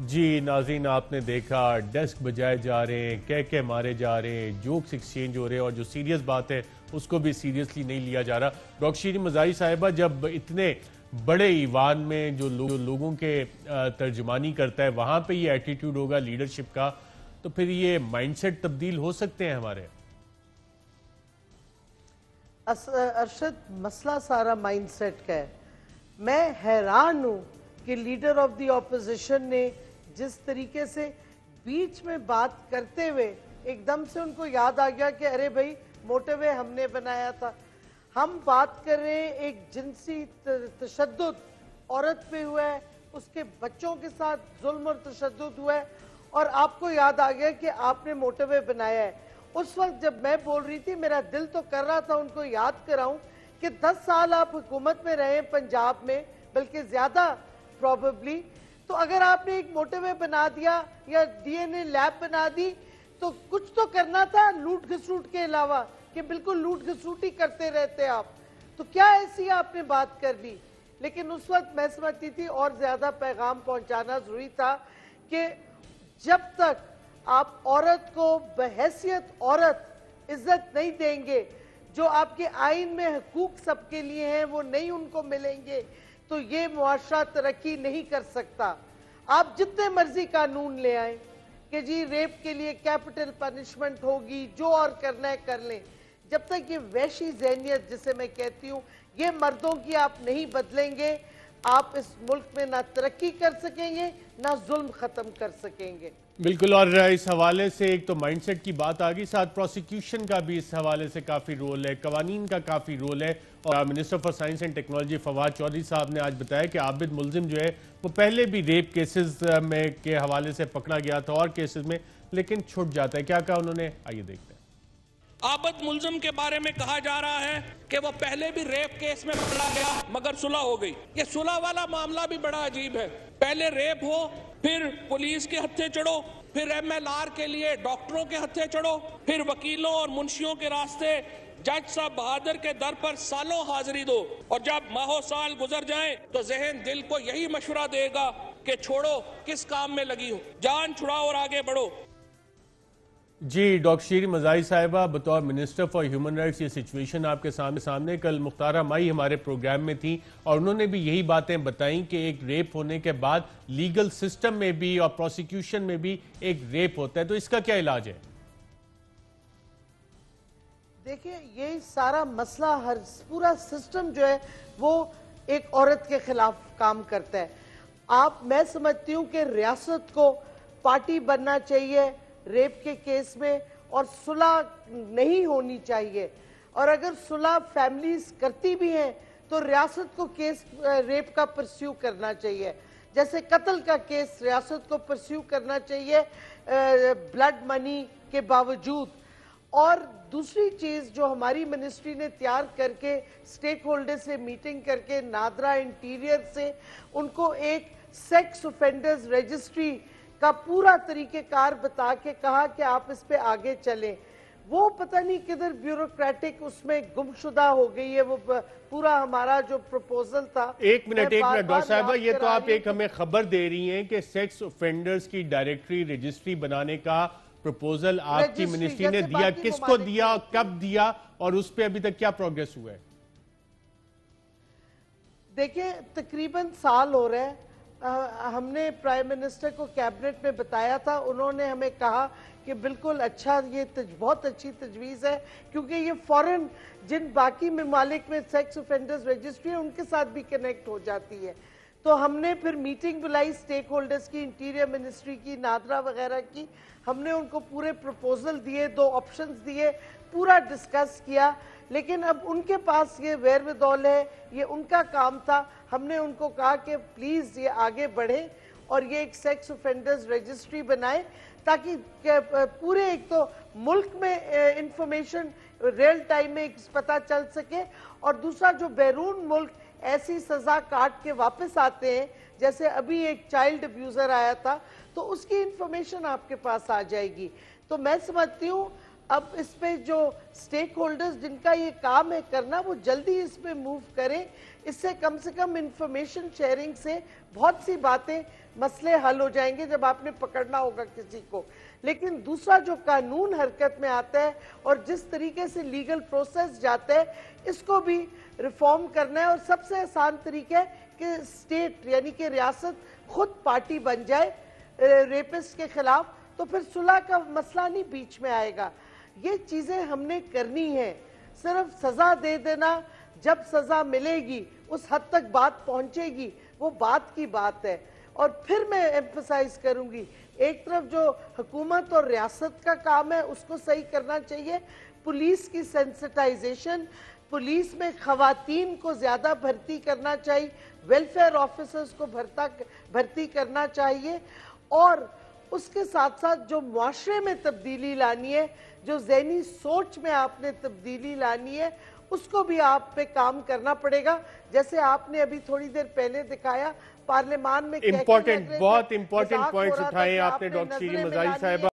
جی ناظرین، آپ نے دیکھا ڈیسک بجائے جا رہے ہیں، کہہ مارے جا رہے ہیں، جوکس ایکسچینج ہو رہے ہیں، اور جو سیریس بات ہے اس کو بھی سیریسلی نہیں لیا جا رہا۔ ڈاکٹر شیریں مزاری صاحبہ، جب اتنے بڑے ایوان میں جو لوگوں کے ترجمانی کرتا ہے وہاں پہ یہ ایٹیٹیوڈ ہوگا لیڈرشپ کا، تو پھر یہ مائنڈ سیٹ تبدیل ہو سکتے ہیں ہمارے؟ ارشد، مسئلہ سارا مائنڈ سیٹ کا ہے۔ میں حیران ہوں کہ لیڈر آف دی اپوزیشن نے جس طریقے سے بیچ میں بات کرتے ہوئے ایک دم سے ان کو یاد آ گیا کہ ارے بھائی موٹر وے ہم نے بنایا تھا۔ ہم بات کر رہے ہیں ایک جنسی تشدد عورت پہ ہوا ہے، اس کے بچوں کے ساتھ ظلم اور تشدد ہوا ہے، اور آپ کو یاد آ گیا کہ آپ نے موٹر وے بنایا ہے۔ اس وقت جب میں بول رہی تھی میرا دل تو کر رہا تھا ان کو یاد کراؤں کہ 10 سال آپ حکومت میں رہے پنجاب میں، بلکہ زیادہ پروبیبلی، تو اگر آپ نے ایک موٹر وے بنا دیا یا ڈی این اے لیب بنا دی تو کچھ تو کرنا تھا لوٹ گھسوٹ کے علاوہ، کہ بالکل لوٹ گھسوٹ ہی کرتے رہتے آپ، تو کیا ایسی آپ نے بات کر دی؟ لیکن اس وقت میں سمجھتی تھی اور زیادہ پیغام پہنچانا ضروری تھا کہ جب تک آپ عورت کو بحیثیت عورت عزت نہیں دیں گے، جو آپ کے آئین میں حقوق سب کے لیے ہیں وہ نہیں ان کو ملیں گے، تو یہ معاشرہ ترقی نہیں کر سکتا۔ آپ جتنے مرضی قانون لے آئیں کہ جی ریپ کے لیے کیپٹل پنشمنٹ ہوگی، جو اور کرنا ہے کر لیں، جب تک یہ وحشی ذہنیت جسے میں کہتی ہوں یہ مردوں کی آپ نہیں بدلیں گے، آپ اس ملک میں نہ ترقی کر سکیں گے نہ ظلم ختم کر سکیں گے۔ بالکل، اور اس حوالے سے ایک تو مائنڈ سیٹ کی بات آگئی، ساتھ پروسیکیوشن کا بھی اس حوالے سے کافی رول ہے، قوانین کا کافی رول ہے، اور minister for science and technology Fawad Chaudhry صاحب نے آج بتایا کہ عابد ملزم جو ہے وہ پہلے بھی ریپ کیسز میں کے حوالے سے پکڑا گیا تھا اور کیسز میں، لیکن چھٹ جاتا ہے۔ کیا کہا انہوں نے، آئیے دیکھتے ہیں۔ عابد ملزم کے بارے میں کہا جا رہا ہے کہ وہ پہلے بھی ریپ کیس میں پکڑا گیا مگر صلح ہو گئی۔ یہ صلح والا معاملہ بھی بڑا عجیب ہے، پہلے ریپ ہو، پھر پولیس کے ہتھے چڑھو، پھر ایم ایل آر کے لیے ڈاکٹروں کے ہتھے چڑھو، پھر وکیلوں اور منشیوں کے راستے جج صاحب بہادر کے در پر سالوں حاضری دو، اور جب ماہوں سال گزر جائیں تو ذہن دل کو یہی مشورہ دے گا کہ چھوڑو، کس کام میں لگی ہو، جان چھڑاؤ اور آگے بڑھو۔ جی ڈاکٹر شیریں مزاری صاحبہ، بطور منسٹر فار ہیومن رائٹس یہ سچویشن آپ کے سامنے کل مختارہ مائی ہمارے پروگرام میں تھی، اور انہوں نے بھی یہی باتیں بتائیں کہ ایک ریپ ہونے کے بعد لیگل سسٹم میں بھی اور پروسیکیوشن میں بھی ایک ریپ ہوتا ہے، تو اس کا کیا علاج ہے؟ دیکھیں، یہ سارا مسئلہ پورا سسٹم جو ہے وہ ایک عورت کے خلاف کام کرتا ہے۔ میں سمجھتی ہوں کہ ریاست کو پارٹی بننا چاہیے ریپ کے کیس میں، اور صلح نہیں ہونی چاہیے، اور اگر صلح فیملیز کرتی بھی ہیں تو ریاست کو کیس ریپ کا پرسیو کرنا چاہیے، جیسے قتل کا کیس ریاست کو پرسیو کرنا چاہیے بلڈ منی کے باوجود۔ اور دوسری چیز جو ہماری منسٹری نے تیار کر کے سٹیک ہولڈر سے میٹنگ کر کے نادرا انٹیریئر سے ان کو ایک سیکس اوفینڈرز رجسٹری کا پورا طریقہ کار بتا کے کہا کہ آپ اس پہ آگے چلیں، وہ پتہ نہیں کدھر بیوروکریٹک اس میں گم شدہ ہو گئی ہے وہ پورا ہمارا جو پروپوزل تھا۔ ایک منٹ ڈاکٹر صاحبہ، یہ تو آپ ایک ہمیں خبر دے رہی ہیں کہ سیکس اوفینڈرز کی ڈائریکٹری رجسٹری بنانے کا پروپوزل آپ کی منسٹری نے دیا، کس کو دیا، کب دیا، اور اس پہ ابھی تک کیا پروگریس ہوا ہے؟ دیکھیں، تقریباً سال ہو رہا ہے، ہم نے پرائم منسٹر کو کیبنٹ میں بتایا تھا، انہوں نے ہمیں کہا کہ بالکل اچھا، یہ بہت اچھی تجویز ہے، کیونکہ یہ فوراً جن باقی ممالک میں سیکس اوفینڈرز رجسٹری ہے ان کے ساتھ بھی کنیکٹ ہو جاتی ہے۔ تو ہم نے پھر میٹنگ بلائی سٹیک ہولڈرز کی، انٹیریئر منسٹری کی، نادرا وغیرہ کی، ہم نے ان کو پورے پروپوزل دیے، 2 آپشنز دیے، پورا ڈسکس کیا، لیکن اب ان کے پاس یہ ویرودول ہے، یہ ان کا کام تھا۔ ہم نے ان کو کہا کہ پلیز یہ آگے بڑھیں اور یہ ایک سیکس اوفینڈرز رجسٹری بنائیں، تاکہ پورے ایک تو ملک میں انفارمیشن ریل ٹائم میں پتہ چل سکے، اور دوسرا جو بیرون ملک ایسی سزا کاٹ کے واپس آتے ہیں، جیسے ابھی ایک چائلڈ ابیوزر آیا تھا، تو اس کی انفارمیشن آپ کے پاس آ جائے گی۔ تو میں سمجھتی ہوں اب اس پہ جو سٹیک ہولڈرز جن کا یہ کام ہے کرنا وہ جلدی اس پہ موو کریں. اس سے کم انفارمیشن شیئرنگ سے بہت سی باتیں مسئلے حل ہو جائیں گے جب آپ نے پکڑنا ہوگا کسی کو. لیکن دوسرا جو قانون حرکت میں آتا ہے اور جس طریقے سے لیگل پروسیس جاتا ہے اس کو بھی ریفارم کرنا ہے. اور سب سے آسان طریقہ ہے کہ اسٹیٹ یعنی کہ ریاست خود پارٹی بن جائے ریپسٹ کے خلاف, تو پھر صلح کا مسئلہ نہیں بیچ میں آئے گا. یہ چیزیں ہم نے کرنی ہیں. صرف سزا دے دینا, جب سزا ملے گی اس حد تک بات پہنچے گی, وہ بات کی بات ہے. اور پھر میں ایمفسائز کروں گی, ایک طرف جو حکومت اور ریاست کا کام ہے اس کو صحیح کرنا چاہیے. پولیس کی سینسٹائزیشن, پولیس میں خواتین کو زیادہ بھرتی کرنا چاہیے, ویلفیئر آفیسرز کو بھرتی کرنا چاہیے. اور اس کے ساتھ ساتھ جو معاشرے میں تبدیلی لانی ہے, جو ذہنی سوچ میں آپ نے تبدیلی لانی ہے, اس کو بھی آپ پہ کام کرنا پڑے گا. جیسے آپ نے ابھی تھوڑی دیر پہلے دکھایا پارلیمان میں بہت امپورٹنٹ پوائنٹس اٹھائے آپ نے ڈاکٹر شیریں مزاری صاحبہ.